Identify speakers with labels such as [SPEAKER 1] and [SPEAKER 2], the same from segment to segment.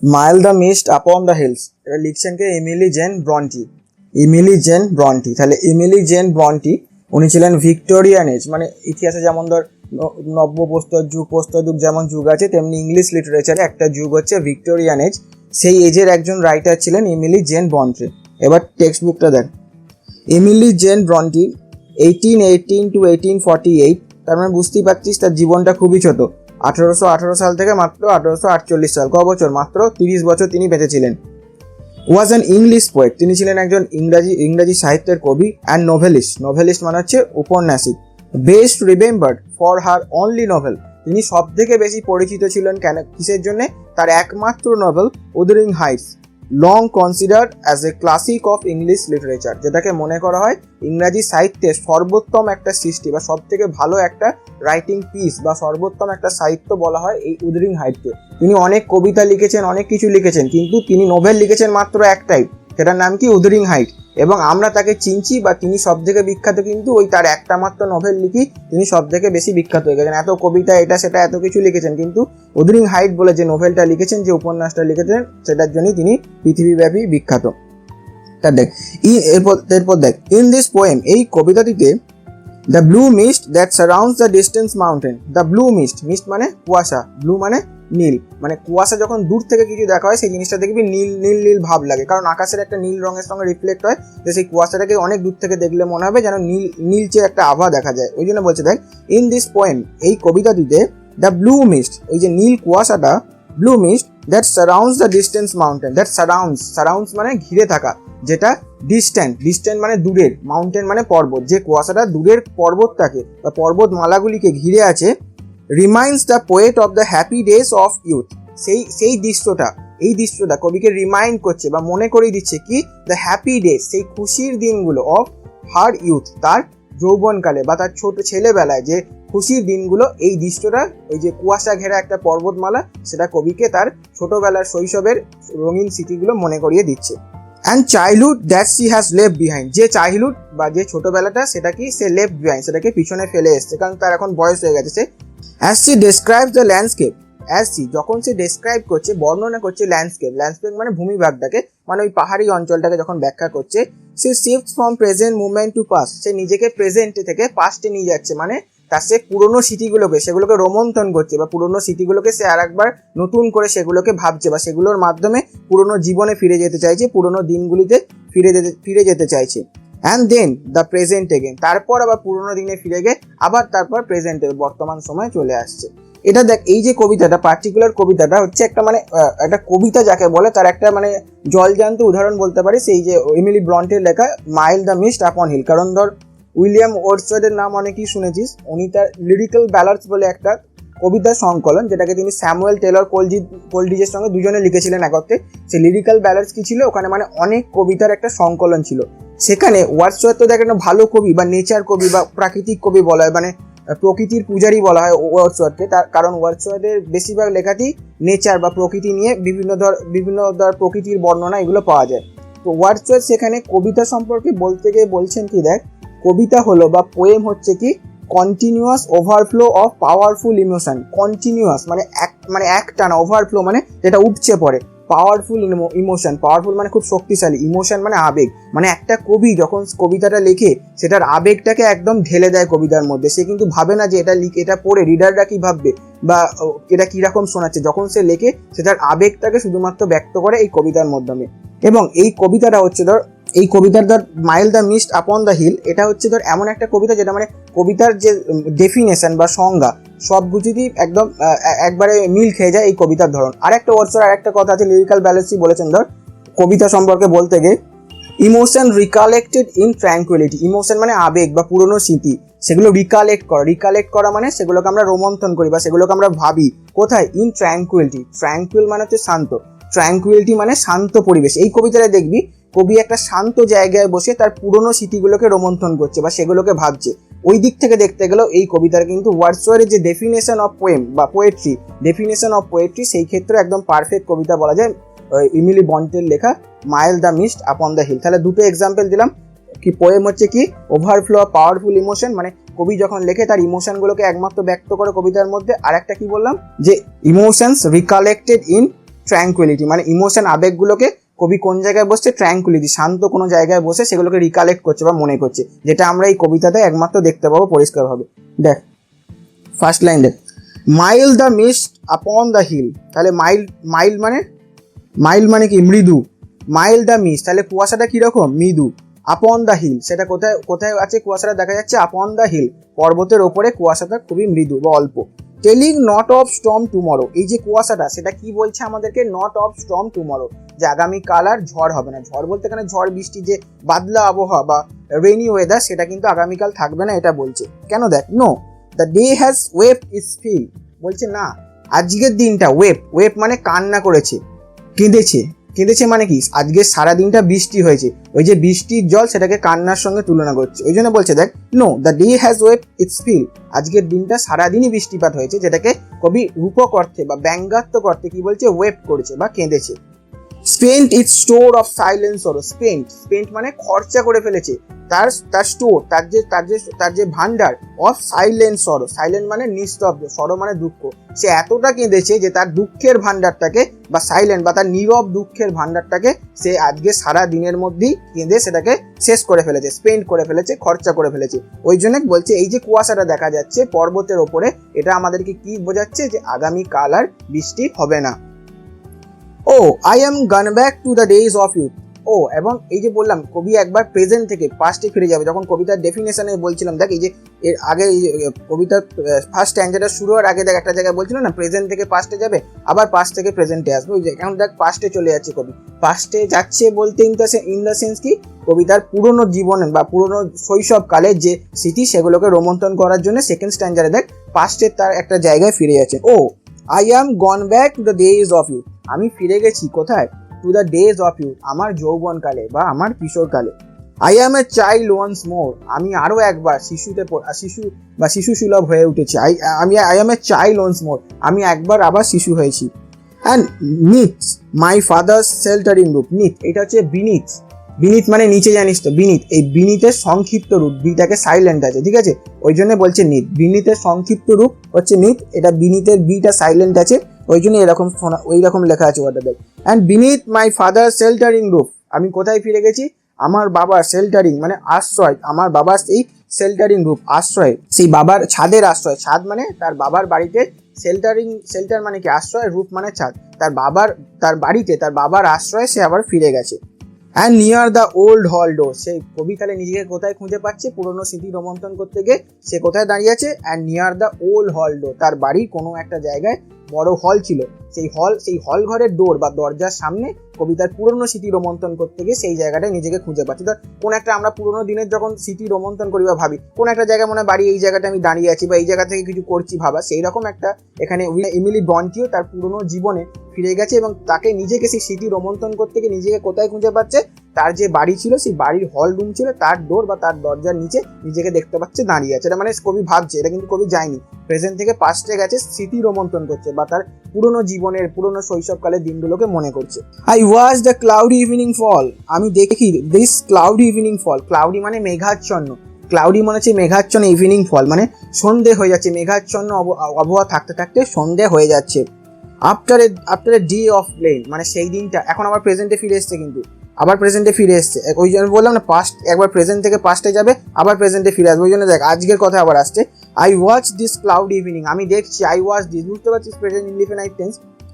[SPEAKER 1] Mile the mist upon the hills, এটা লিখছেন কে? Emily Jane Bronte. Emily Jane Bronte. তাহলে এমিলি জেন ব্রন্টি উনি ছিলেন ভিক্টোরিয়ান এজ, মানে ইতিহাসে যেমন ধর নব্য প্রস্তর যুগ, প্রস্তর যুগ যেমন যুগ আছে, তেমনি ইংলিশ লিটারেচারে একটা যুগ হচ্ছে ভিক্টোরিয়ান এজ। সেই এজের একজন রাইটার ছিলেন এমিলি জেন ব্রন্টি। এবার টেক্সট বুকটা দেখ। এমিলি জেন ব্রন্টি 1818 to 1848, তার মানে বুঝতেই পারছিস তার জীবনটা খুবই ছোট। 1818 সাল থেকে মাত্র 1848 সাল, ক বছর? মাত্র 30 বছর তিনি বেঁচেছিলেন। ওয়াজ অ্যান ইংলিশ পোয়েট, তিনি ছিলেন একজন ইংরাজি সাহিত্যের কবি। অ্যান্ড নোভেলিস্ট, নোভেলিস্ট মানে হচ্ছে উপন্যাসিক। Best remembered for her only novel, তিনি সব থেকে বেশি পরিচিত ছিলেন কেন, কিসের জন্যে? তার একমাত্র novel Wuthering Heights, long considered as a classic of English literature, যেটাকে মনে করা হয় ইংরাজি সাহিত্যের সর্বোত্তম একটা সৃষ্টি বা সব থেকে ভালো একটা রাইটিং পিস বা সর্বোত্তম একটা সাহিত্য বলা হয় এই উদারিং হাইটকে। তিনি অনেক কবিতা লিখেছেন, অনেক কিছু লিখেছেন, কিন্তু তিনি নোভেল লিখেছেন মাত্র একটাই, সেটার নাম কি? Wuthering height. এবং আমরা তাকে চিনছি বা তিনি সব থেকে বিখ্যাত কিন্তু ওই তার একটা মাত্র নোভেল লিখি তিনি সব থেকে বেশি বিখ্যাত হয়ে গেছেন। এত কবিতা এটা সেটা এত কিছু লিখেছেন, কিন্তু উদারিং হাইট বলে যে নোভেলটা লিখেছেন, যে উপন্যাসটা লিখেছেন, সেটার জন্যই তিনি পৃথিবীব্যাপী বিখ্যাত। তার দেখ এরপর দেখ, ইন দিস পোয়েম, এই কবিতাটিতে, the blue mist that surrounds the distance mountain, the blue mist, mist মানে কুয়াশা, ব্লু মানে নীল, মানে কুয়াশা যখন দূর থেকে কিছু দেখা হয় সেই জিনিসটা দেখবি নীল নীল নীল ভাব লাগে, কারণ আকাশের একটা নীল রঙের সঙ্গে রিফ্লেক্ট হয়, যে সেই কুয়াশাটাকে অনেক দূর থেকে দেখলে মনে হবে যেন নীল নীলচে একটা আভা দেখা যায়। ওই জন্য বলছে দেখ, ইন দিস পোয়েম, এই কবিতাটিতে, দ্য ব্লু মিস্ট, এই যে নীল কুয়াশাটা, blue mist that surrounds the distance mountain, that surrounds মানে ঘিরে থাকা, যেটা ডিস্ট্যান্ট মানে দূরের, মাউন্টেন মানে পর্বত, যে কুয়াশাটা দূরের পর্বতটাকে বা পর্বতমালাগুলিকে ঘিরে আছে, reminds the poet of the happy days of youth, সেই দৃশ্যটা কবিকে রিমাইন্ড করছে বা মনে করিয়ে দিচ্ছে কি? দ্য হ্যাপি ডেজ, সেই খুশির দিনগুলো, অফ হার ইউথ, তার যৌবনকালে বা তার ছোট ছেলেবেলায় যে খুশির দিনগুলো, এই দৃশ্যটা, ওই যে কুয়াশা ঘেরা একটা পর্বতমালা, সেটা কবিকে তার ছোটবেলার শৈশবের রঙিন স্মৃতিগুলো মনে করিয়ে দিচ্ছে। And childhood that she has left behind, যে চাইল্ডহুড বা যে ছোটবেলাটা সেটা কি সে লেফট বিহাইন্ড, সেটাকে পিছনে ফেলে এসছে, কারণ তার এখন বয়স হয়ে গেছে। সে as she describes the landscape, as she যখন সে ডেসক্রাইব করছে, বর্ণনা করছে ল্যান্ডস্কেপ মানে ভূমিভাগটাকে, মানে ওই পাহাড়ি অঞ্চলটাকে যখন ব্যাখ্যা করছে, সে shifts from present movement to past, সে নিজেকে প্রেজেন্টে থেকে পাস্টে নিয়ে যাচ্ছে, মানে তার সে পুরোনো স্মৃতিগুলোকে সেগুলোকে রোমন্থন করছে বা পুরোনো স্মৃতিগুলোকে সে আর একবার নতুন করে সেগুলোকে ভাবছে বা সেগুলোর মাধ্যমে পুরোনো জীবনে ফিরে যেতে চাইছে, পুরোনো দিনগুলিতে ফিরে যেতে চাইছে। And then the present again, তারপর আবার পুরোনো দিনে ফিরে গিয়ে আবার তারপর প্রেজেন্টে বর্তমান সময়ে চলে আসছে। এটা দেখ, এই যে কবিতাটা, পার্টিকুলার কবিতাটা হচ্ছে একটা মানে একটা কবিতা যাকে বলে তার একটা মানে জলজান্ত উদাহরণ বলতে পারিস এই যে এমিলি ব্রন্টের লেখা mild the mist upon hill. কারণ ধর উইলিয়াম ওয়ার্ডসওয়ার্থের নাম অনেকেই শুনেছিস, উনি তার লিরিক্যাল ব্যালান্স বলে একটা কবিতার সংকলন, যেটাকে তিনি স্যামুয়েল টেলর কোলডিজের সঙ্গে দুজনে লিখেছিলেন একত্রে। সেই লিরিক্যাল ব্যালান্স কি ছিল? ওখানে মানে অনেক কবিতার একটা সংকলন ছিল। সেখানে ওয়ার্ডসওয়ার্থ তো দেখ একটা ভালো কবি বা নেচার কবি বা প্রাকৃতিক কবি বলা হয়, মানে প্রকৃতির পূজারী বলা হয় ওয়ার্ডসওয়ার্থকে, তার কারণ ওয়ার্ডসওয়ার্থের বেশিরভাগ লেখাতেই নেচার বা প্রকৃতি নিয়ে বিভিন্ন ধর প্রকৃতির বর্ণনা এগুলো পাওয়া যায়। তো ওয়ার্ডসওয়ার্থ সেখানে কবিতা সম্পর্কে বলতে গিয়ে বলছেন কি, দেখ, কবিতা হলো বা পোয়েম হচ্ছে কি continuous overflow of powerful emotion. Continuous মানে একটানা, ওভারফ্লো মানে যেটা উপচে পড়ে, পাওয়ারফুল ইমোশন, পাওয়ারফুল মানে খুব শক্তিশালী, ইমোশন মানে আবেগ, মানে একটা কবি যখন কবিতাটা লেখে সেটার আবেগটাকে একদম ঢেলে দেয় কবিতার মধ্যে। সে কিন্তু ভাবে না যে এটা পড়ে রিডাররা কি ভাববে বা এটা কিরকম শোনাচ্ছে, যখন সে লেখে সেটার আবেগটাকে শুধুমাত্র ব্যক্ত করে এই কবিতার মাধ্যমে। এবং এই কবিতাটা হচ্ছে ধর, এই কবিতার ধর mild the mist upon the hill, এটা হচ্ছে ধর এমন একটা কবিতা যেটা মানে কবিতার যে ডেফিনেশন বা সংজ্ঞা সব কিছুতেই একদম একবারে মিল খেয়ে যায় এই কবিতার ধরন। আর একটা কথা আছে, লিরিক্যাল ব্যালেন্সই বলেছেন ধর কবিতা সম্পর্কে বলতে গিয়ে, emotion recollected in tranquility, emotion মানে আবেগ বা পুরনো স্মৃতি, সেগুলো রিকালেক্ট করা মানে সেগুলোকে আমরা রোমন্থন করি বা সেগুলোকে আমরা ভাবি কোথায়? ইন ট্র্যাঙ্কুইলিটি, ট্র্যাঙ্কুইল মানে হচ্ছে শান্ত, ট্র্যাঙ্কুইলিটি মানে শান্ত পরিবেশ। এই কবিতাটা দেখবি কবি একটা শান্ত জায়গায় বসে তার পুরনো স্মৃতিগুলোকে রোমন্থন করছে বা সেগুলোকে ভাবছে। ওই দিক থেকে দেখতে গেলেও এই কবিতার কিন্তু ওয়ার্ডসওয়ার্থের যে ডেফিনেশন অফ পোয়েম বা পোয়েট্রি সেই ক্ষেত্রে একদম পারফেক্ট কবিতা বলা যায় এমিলি ব্রন্টের লেখা mild the mist upon the hill. তাহলে দুটো এক্সাম্পল দিলাম কি, পোয়েম হচ্ছে কি ওভারফ্লো অফ পাওয়ারফুল ইমোশন, মানে কবি যখন লেখে তার ইমোশনগুলোকে একমাত্র ব্যক্ত করে কবিতার মধ্যে। আর একটা কি বললাম, যে ইমোশনস রিকালেক্টেড ইন ট্র্যাঙ্কুইলিটি, মানে ইমোশন আবেগগুলোকে কবি কোন জায়গায় বসছে, ট্র্যাঙ্কুইলিটি শান্ত কোনো জায়গায় বসে সেগুলোকে রিকালেক্ট করছে বা মনে করছে, যেটা আমরা এই কবিতাতে একমাত্র দেখতে পাবো পরিষ্কারভাবে। দেখ ফার্স্ট লাইন দেখ, mild the mist upon the hill, তাহলে মাইল মানে কি মৃদু, মাইল দ্য মিস্ট তাহলে কুয়াশাটা কিরকম মৃদু, আপন দ্য হিল সেটা কোথায় কোথায় আছে কুয়াশাটা দেখা যাচ্ছে, আপন দ্য হিল পর্বতের ওপরে কুয়াশাটা খুবই মৃদু বা অল্প। Telling not of Sturm tomorrow, এই যে কুয়াশাটা সেটা কি বলছে আমাদেরকে, নট অফ স্টর্ম টুমরো, যে আগামীকাল আর ঝড় হবে না। ঝড় বলতে এখানে ঝড় বৃষ্টি যে বাদলা আবহাওয়া বা রেনি ওয়েদার সেটা কিন্তু আগামীকাল থাকবে না এটা বলছে। কেন দেখ, no the day has weeped its fill, বলছে না আজকের দিনটা ওয়েপ মানে কান্না করেছে, কেঁদেছে মানে কি আজকে সারা দিনটা বৃষ্টি হয়েছে, ওই যে বৃষ্টির জল সেটাকে কান্নার সঙ্গে তুলনা করছে, ওই জন্য বলছে দেখ no the day has weeped its fill, আজকের দিনটা সারাদিনই বৃষ্টিপাত হয়েছে, যেটাকে কবি রূপক অর্থে বা ব্যঙ্গাত্মক অর্থে কি বলছে, ওয়েপ করেছে বা কেঁদেছে। Spent its store of silence sorrow, spent মানে খরচা করে ফেলেছে তার স্টোর, তার যে ভান্ডার অফ সাইলেন্স সরো, সাইলেন্ট মানে নিস্তব্ধ, সরো মানে দুঃখ, সে এতটা কেঁদেছে যে তার দুঃখের ভান্ডারটাকে বা সাইলেন্ট বা তার নীরব দুঃখের ভান্ডারটাকে সে আজকে সারা দিনের মধ্যেই কেঁদে সেটাকে শেষ করে ফেলেছে, স্পেন্ড করে ফেলেছে, খরচা করে ফেলেছে। ওই জন্য বলছে এই যে কুয়াশাটা দেখা যাচ্ছে পর্বতের ওপরে, এটা আমাদেরকে কি বোঝাচ্ছে, যে আগামীকাল আর বৃষ্টি হবে না। Oh I am gone back to the days of youth, ও এবং এই যে বললাম কবি একবার প্রেজেন্ট থেকে পাস্টে ফিরে যাবে, যখন কবিতার ডেফিনেশনে বলছিলাম দেখ, এই যে এর আগে এই কবিতার ফার্স্ট স্ট্যান্জাটা শুরু হওয়ার আগে দেখ একটা জায়গায় বলছিলাম না প্রেজেন্ট থেকে পাস্টে যাবে, আবার পাস্ট থেকে প্রেজেন্টে আসবে, ওই যে এখন দেখ পাস্টে চলে যাচ্ছে কবি, পাস্টে যাচ্ছে বলতে ইন দ্য সেন্স কি, কবিতার পুরনো জীবনে বা পুরনো শৈশবকালের যে স্মৃতি সেগুলোকে রোমন্থন করার জন্য সেকেন্ড স্ট্যান্জারে দেখ পাস্টের তার একটা জায়গায় ফিরে যাচ্ছে। Oh I am gone back to the days of youth, আমি ফিরে গেছি কোথায়, to the days of youth, আমার যৌবনকালে বা আমার কিশোরকালে। I am a child once more, আমি আরও একবার শিশু সুলভ হয়ে উঠেছি, I am a child once more, আমি একবার আবার শিশু হয়েছি। And neath my father's sheltering roof, neath এটা হচ্ছে বিনীত মানে নিচে জানিস তো, এই বিনীতের সংক্ষিপ্ত রূপ, বিটাকে সাইলেন্ট আছে ঠিক আছে, ওই জন্য বলছে নিথ, বিনীতের সংক্ষিপ্ত রূপ হচ্ছে নিথ, এটা বিনীতের বিটা সাইলেন্ট আছে ওই জন্য এরকম ওই রকম লেখা আছে ওটা দেখ। And Vineeth my father sheltering রূপ, আমি কোথায় ফিরে গেছি, আমার বাবার শেল্টারিং মানে আশ্রয়, আমার বাবার সেই শেল্টারিং রূপ আশ্রয়, সেই বাবার ছাদের আশ্রয়, ছাদ মানে তার বাবার বাড়িতে, শেল্টার মানে কি আশ্রয়, রূপ মানে ছাদ, তার বাড়িতে তার বাবার আশ্রয় সে আবার ফিরে গেছে। অ্যান্ড নিয়ার দ্য ওল্ড হল ডোর, সেই কবি তাহলে নিজেকে কোথায় খুঁজে পাচ্ছে, পুরনো স্মৃতি রোমন্থন করতে গিয়ে সে কোথায় দাঁড়িয়ে আছে, অ্যান্ড নিয়ার দ্য ওল্ড হল ডোর, তার বাড়ির কোনো একটা জায়গায় বড় হল ছিল, সেই হল ঘরের ডোর বা দরজার সামনে কবিতার পুরনো স্মৃতি রোমন্থন করতে গিয়ে সেই জায়গাটায় নিজেকে খুঁজে পাচ্ছে। ধর কোন একটা আমরা পুরনো দিনের যখন স্মৃতি রোমন্থন করি বা ভাবি কোন একটা জায়গায় মনে বাড়ি, এই জায়গাটা আমি দাঁড়িয়ে আছি বা এই জায়গা থেকে কিছু করছি ভাবা, সেই রকম একটা এখানে এমিলি ব্রন্টিও তার পুরনো জীবনে ফিরে গেছে এবং তাকে নিজেকে সেই স্মৃতি রোমন্থন করতে গিয়ে নিজেকে কোথায় খুঁজে পাচ্ছে, তার যে বাড়ি ছিল সেই বাড়ির হল রুম ছিল তার ডোর বা তার দরজার নিচে নিজেকে দেখতে পাচ্ছে দাঁড়িয়ে আছে। এটা মানে কবি ভাবছে, এটা কিন্তু কবি যায়নি, প্রেজেন্ট থেকে পাস্টে গেছে, স্মৃতি রোমন্থন করছে বা তার পুরনো জীবনের পুরনো শৈশবকালের দিনগুলোকে মনে করছে। I watch the cloudy evening fall, আমি দেখি this cloudy evening fall, cloudy মানে মেঘাচ্ছন্ন, ক্লাউডি মানে হচ্ছে মেঘাচ্ছন্ন, ইভিনিং ফল মানে সন্ধে হয়ে যাচ্ছে, মেঘাচ্ছন্ন আবহাওয়া থাকতে থাকতে সন্ধে হয়ে যাচ্ছে। After a day of rain মানে সেই দিনটা এখন আবার প্রেজেন্টে ফিরে এসছে, কিন্তু আবার প্রেজেন্টে ফিরে এসছে, ওই জন্য বললাম না পাস্ট একবার প্রেজেন্ট থেকে পাস্টে যাবে আবার প্রেজেন্টে ফিরে আসবে, ওই জন্য দেখ আজকের কথা আবার আসছে। I watch this cloud evening, আমি দেখছি, আই ওয়াচ দিস, বুঝতে পারছিস present indefinite tense,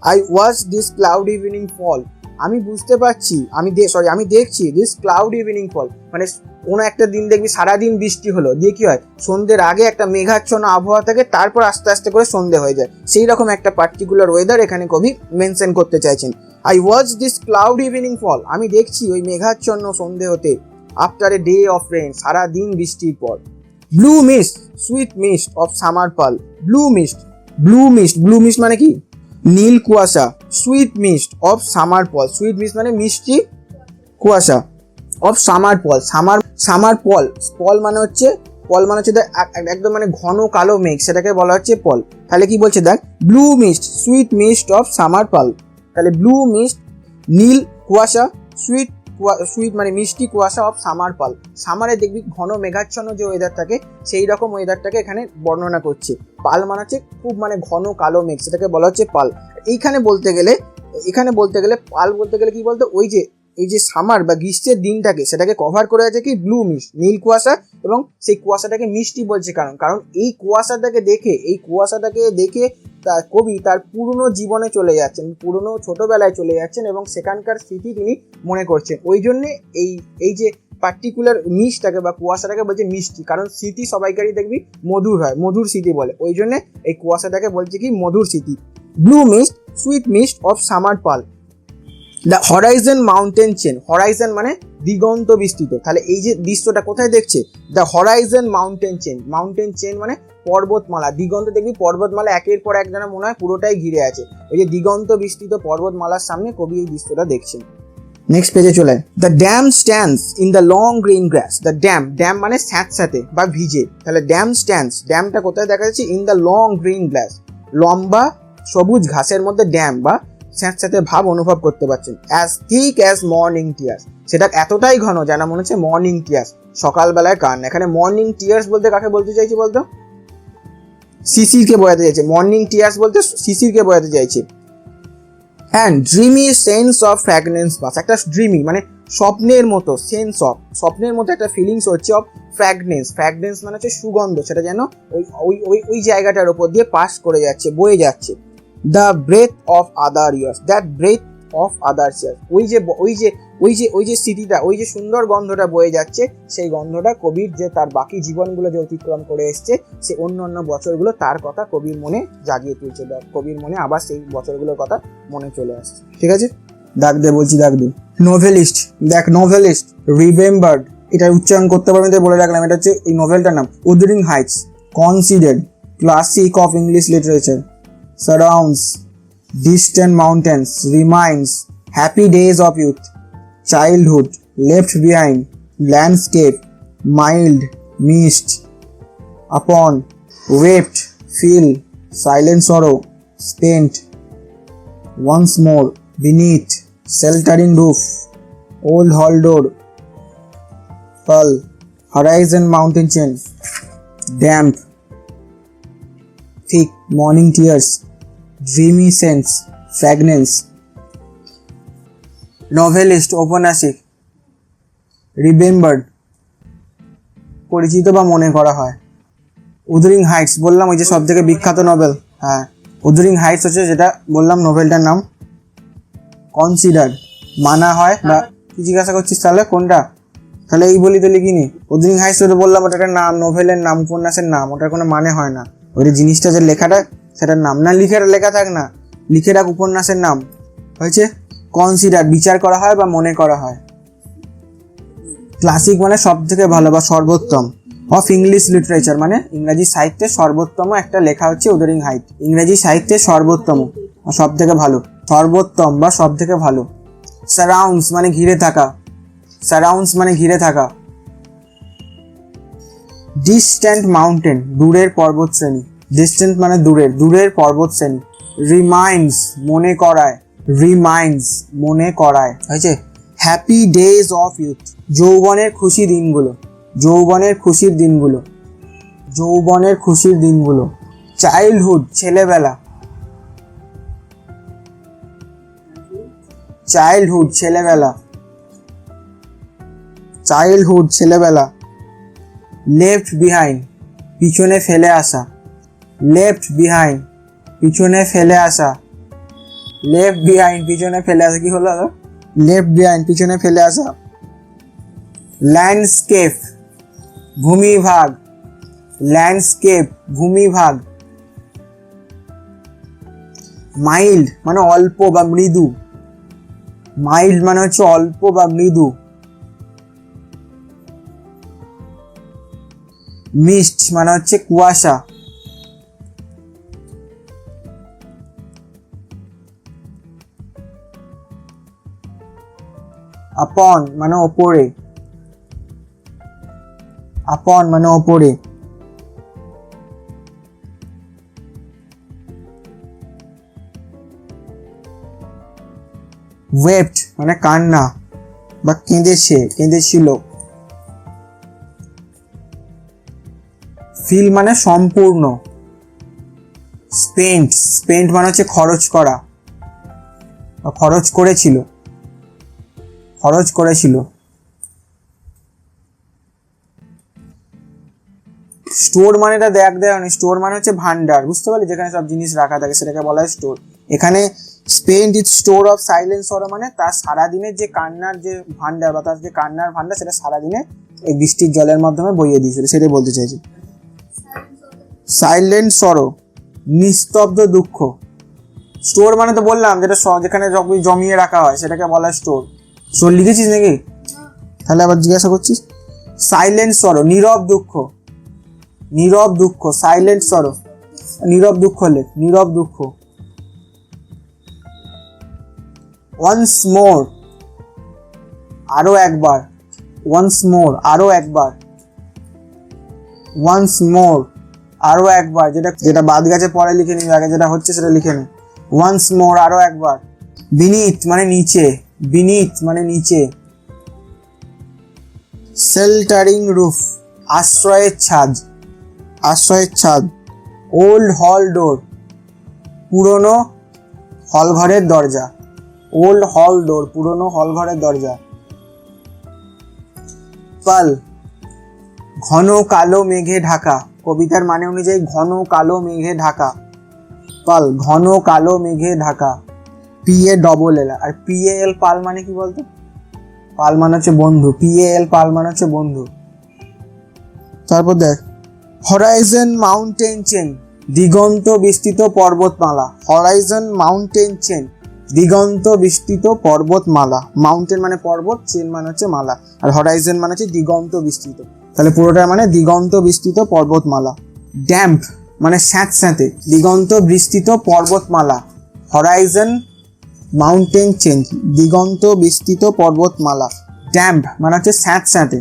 [SPEAKER 1] I watch this cloud evening fall, আমি বুঝতে পারছি, আমি দেখছি দিস ক্লাউড ইভিনিং ফল মানে কোনো একটা দিন দেখবি সারাদিন বৃষ্টি হলো দিয়ে কি হয়, সন্ধ্যের আগে একটা মেঘাচ্ছন্ন আবহাওয়া থাকে, তারপর আস্তে আস্তে করে সন্ধ্যে হয়ে যায়, সেই রকম একটা পার্টিকুলার ওয়েদার এখানে কবি মেনশন করতে চাইছেন। I watch this cloud evening fall, আমি দেখছি ওই মেঘাচ্ছন্ন সন্ধ্যে হতে, after a day of rain সারাদিন বৃষ্টির পর। Blue mist sweet mist of summer pall, blue mist মানে কি নীল কুয়াশা, sweet mist of summer pall, sweet mist মানে মিষ্টি কুয়াশা, অফ সামার পল, পল মানে হচ্ছে একদম মানে ঘন কালো মেঘ, সেটাকে বলা হচ্ছে পল। তাহলে কি বলছে দেখ, blue mist sweet mist of summer pall, তাহলে ব্লু মিস্ট নীল কুয়াশা, সুইট মানে মিষ্টি কুয়াশা অফ সামার পাল, সামারে দেখবি ঘন মেঘাচ্ছন্ন যে ওয়েদার থাকে সেই রকম ওয়েদারটাকে এখানে বর্ণনা করছে। পাল মানে হচ্ছে খুব মানে ঘন কালো মেঘ, সেটাকে বলা হচ্ছে পাল। এইখানে বলতে গেলে এখানে বলতে গেলে পাল বলতে গেলে কি বলতো, ওই যে সামার বা গ্রীষ্মের দিনটাকে সেটাকে কভার করে আছে কি ব্লু মিস্ট, নীল কুয়াশা, এবং সেই কুয়াশাটাকে মিষ্টি বলছে কারণ এই কুয়াশাটাকে দেখে তার কবি তার পুরনো জীবনে চলে যাচ্ছেন, পুরনো ছোটবেলায় চলে যাচ্ছেন এবং সেখানকার স্মৃতি তিনি মনে করছেন। ওই জন্যে এই যে পার্টিকুলার মিস্টটাকে বা কুয়াশাটাকে বলছে মিষ্টি, কারণ স্মৃতি সবাইকারই দেখবি মধুর হয়, মধুর স্মৃতি বলে, ওই জন্যে এই কুয়াশাটাকে বলছে কি মধুর স্মৃতি। Blue mist, sweet mist of summer pall. The horizon mountain chain, horizon মানে দিগন্ত বিস্তৃত, তাহলে এই যে দৃশ্যটা কোথায় দেখছে, দ্য হরাইজন মাউন্টেন চেন মানে পর্বতমালা, দিগন্ত দেখবি পর্বতমালা একের পর এক যেন মনে হয় পুরোটাই ঘিরে আছে, ওই যে দিগন্ত বিস্তৃত পর্বতমালার সামনে কবি এই দৃশ্যটা দেখছেন। নেক্সট পেজে চলে, the damp stands in the long green grass. The damp মানে স্যাঁতস্যাঁতে বা ভিজে, তাহলে ড্যাম স্ট্যান্ডস, ড্যামটা কোথায় দেখা যাচ্ছে, ইন দ্য লং গ্রিন গ্রাস, লম্বা সবুজ ঘাসের মধ্যে ড্যাম বা স্যাঁতস্যাঁতে ভাব অনুভব করতে পারছেন। As thick as morning tears, সেটা এতটাই ঘন যেন মনে হচ্ছে মর্নিং টিয়ার্স, সকালবেলায় কান। এখানে মর্নিং টিয়ার্স বলতে কাকে বলতে চাইছি বলতো, শিশিরকে বোঝাতে চাইছে, মর্নিং টিয়ার্স বলতে শিশিরকে বোঝাতে চাইছে। And dreamy sense of fragrance বাস, একটা ড্রিমি মানে স্বপ্নের মতো, সেন্স অফ স্বপ্নের মতো একটা ফিলিংস হচ্ছে অফ ফ্র্যাগনেন্স মানে হচ্ছে সুগন্ধ, সেটা যেন ওই জায়গাটার ওপর দিয়ে পাস করে যাচ্ছে, বয়ে যাচ্ছে। The breath of other years, that breath of others years, ওই যে স্মৃতিটা, ওই যে সুন্দর গন্ধটা বয়ে যাচ্ছে, সেই গন্ধটা কবির যে তার বাকি জীবনগুলো যে অতিক্রম করে এসছে, সে অন্য বছরগুলো তার কথা কবির মনে জাগিয়ে তুলছে, কবির মনে আবার সেই বছরগুলোর কথা মনে চলে আসছে। ঠিক আছে, দাগ দে বলছি, দাগ দে। নোভেলিস্ট, দেখ নোভেলিস্ট, রিমেম্বার্ড, এটা উচ্চারণ করতে পারবেন তাই বলে রাখলাম, এটা হচ্ছে এই নোভেলটার নাম। Wuthering Heights, considered classic of English literature. Surrounds distant mountains, reminds happy days of youth, childhood left behind, landscape mild mist, upon wept, feel silent sorrow, spent once more beneath sheltering roof, old hall door, pearl, horizon mountain chain, damp thick morning tears, dreamy scents, fragrance. Novelist, ঔপন্যাসিক। Remembered, পরিচিত বা মনে করা হয়। উদরিং Heights বললাম ওই যে সব থেকে বিখ্যাত নোবেল, হ্যাঁ উদরিং হাইটস হচ্ছে যেটা বললাম নোভেলটার নাম। কনসিডার মানা হয়, বা কি জিজ্ঞাসা করছিস তাহলে কোনটা, তাহলে এই বলি তো লিখিনি। উদরিং হাইটস ওটা বললাম, ওটা একটা নাম, নোভেলের নাম, উপন্যাসের নাম, ওটার কোনো মানে হয় না, ওই জিনিসটা যে লেখাটা সেটার নাম না, লেখা থাক না, লিখে রাখ উপন্যাসের নাম হয়েছে। কনসিডার বিচার করা হয় বা মনে করা হয়। ক্লাসিক মানে সব থেকে ভালো বা সর্বোত্তম। অফ ইংলিশ লিটারেচার মানে ইংরাজি সাহিত্যের সর্বোত্তম একটা লেখা হচ্ছে উদরিং হাইট, ইংরাজি সাহিত্যের সর্বোত্তম সব থেকে ভালো, সর্বোত্তম বা সব থেকে ভালো। সারাউন্ডস মানে ঘিরে থাকা, সারাউন্ডস মানে ঘিরে থাকা। ডিস্ট্যান্ট মাউন্টেন দূরের পর্বত শ্রেণী, ডিস্ট্যান্ট মানে দূরের পর্বত শ্রেণী। রিমাইন্ডস মনে করায়, রিমাইন্ডস মনে করায় হয়েছে। হ্যাপি ডেজ অফ ইউথ যৌবনের খুশি দিনগুলো, যৌবনের খুশির দিনগুলো, যৌবনের খুশির দিনগুলো। চাইল্ডহুড ছেলেবেলা, চাইল্ডহুড ছেলেবেলা, চাইল্ডহুড ছেলেবেলা। লেফট বিহাইন্ড পিছনে ফেলে আসা, লেফট বিহাইন্ড পিছনে ফেলে আসা, লেফট বিহাইন্ড পিছনে ফেলে আসা, কি হলো লেফট বিহাইন্ড পিছনে ফেলে আসা। ল্যান্ডস্কেপ ভূমিভাগ, ল্যান্ডস্কেপ ভূমিভাগ। মাইল্ড মানে অল্প বা মৃদু, মাইল্ড মানে হচ্ছে অল্প বা মৃদু। মিস্ট মানে হচ্ছে কুয়াশা। আপন মানে ওপরে, আপন মানে ওপরে। ওয়েপ্ট মানে কান্না বা কেঁদেছে, কেঁদেছিল। ফিল মানে সম্পূর্ণ। স্পেন্ট, স্পেন্ট মানে হচ্ছে খরচ করা খরচ করেছিল, খরচ করেছিল। স্টোর মানেটা দেয়নি, স্টোর মানে হচ্ছে ভান্ডার, বুঝতে পারলি, যেখানে সব জিনিস রাখা থাকে সেটাকে বলা হয় স্টোর। এখানে spend it store of silence সরো মানে তার সারাদিনের যে কান্নার যে ভান্ডার বা তার যে কান্নার ভান্ডার সেটা সারাদিনে এই বৃষ্টির জলের মাধ্যমে বইয়ে দিয়েছিল, সেটাই বলতে চাইছি। সাইলেন্ট সরো, নিস্তব্ধ দুঃখ। স্টোর মানে তো বললাম যেটা যেখানে জমিয়ে রাখা হয় সেটাকে বলা হয় স্টোর। স্টোর লিখেছিস নাকি? তাহলে আবার জিজ্ঞাসা করছিস। সাইলেন্ট সরো, নীরব দুঃখ, নীরব দুঃখ, সাইলেন্ট সরো, নীরব দুঃখ লেখ, নীরব দুঃখ। ওয়ান্স মোর, আরো একবার, ওয়ান্স মোর, আরো একবার, ওয়ান্স মোর, আরো একবার, যেটা বাদ গেছে পরে লিখে নিবি, আগে যেটা হচ্ছে সেটা লিখে নে। ওয়ান্স মোর, আরো একবার। বিনিথ মানে নিচে, বিনিথ মানে নিচে। শেল্টারিং রুফ, আশ্রয়ের ছাদ, আশ্রয়ের ছাদ। ওল্ড হল ডোর, পুরনো হল ঘরের দরজা, ওল্ড হল ডোর, পুরনো হল ঘরের দরজা। পাল, ঘন কালো মেঘে ঢাকা, কবিতার মানে অনুযায়ী ঘন কালো মেঘে ঢাকা। পাল, ঘন কালো মেঘে ঢাকা। PALL, আর PAL পাল মানে কি বলতো? পাল মানে হচ্ছে বন্ধু, PAL পাল মানে হচ্ছে বন্ধু। তারপর দেখ, হরাইজন মাউন্টেন চেন, দিগন্ত বিস্তৃত পর্বতমালা। হরাইজন মাউন্টেন চেন, দিগন্ত বিস্তৃত পর্বতমালা। মাউন্টেন মানে পর্বত, চেন মানে হচ্ছে মালা, আর হরাইজন মানে হচ্ছে দিগন্ত বিস্তৃত, তাহলে পুরোটা মানে দিগন্ত বিস্তৃত পর্বতমালা। ড্যাম্প মানে স্যাঁতস্যাঁতে, দিগন্ত বিস্তৃত পর্বতমালা। হরাইজন মাউন্টেন চেন, দিগন্ত বিস্তৃত পর্বতমালা। ড্যাম্প মানে হচ্ছে স্যাঁতস্যাঁতে।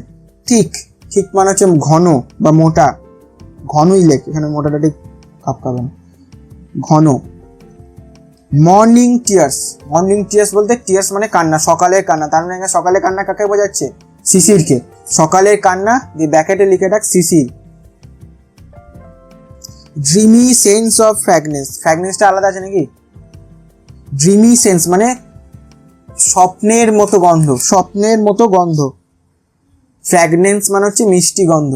[SPEAKER 1] ঠিক, ঠিক মানে হচ্ছে ঘন বা মোটা, ঘনই লেখ, এখানে মোটাটা ঠিক খাপকাবে না, ঘন। মর্নিং টিয়ার্স, মর্নিং টিয়ার্স বলতে টিয়ার্স মানে কান্না, সকালের কান্না, তার মানে সকালের কান্না কাকে বোঝাচ্ছে? শিশিরকে। সকালের কান্না দিয়ে ব্যাকেটে লিখে রাখ শিশির। ড্রিমি সেন্স অফ ফ্র্যাগনেন্স, ফ্র্যাগনেন্সটা আলাদা আছে নাকি? ড্রিমি সেন্স মানে স্বপ্নের মতো গন্ধ, স্বপ্নের মতো গন্ধ। ফ্র্যাগনেন্স মানে হচ্ছে মিষ্টি গন্ধ।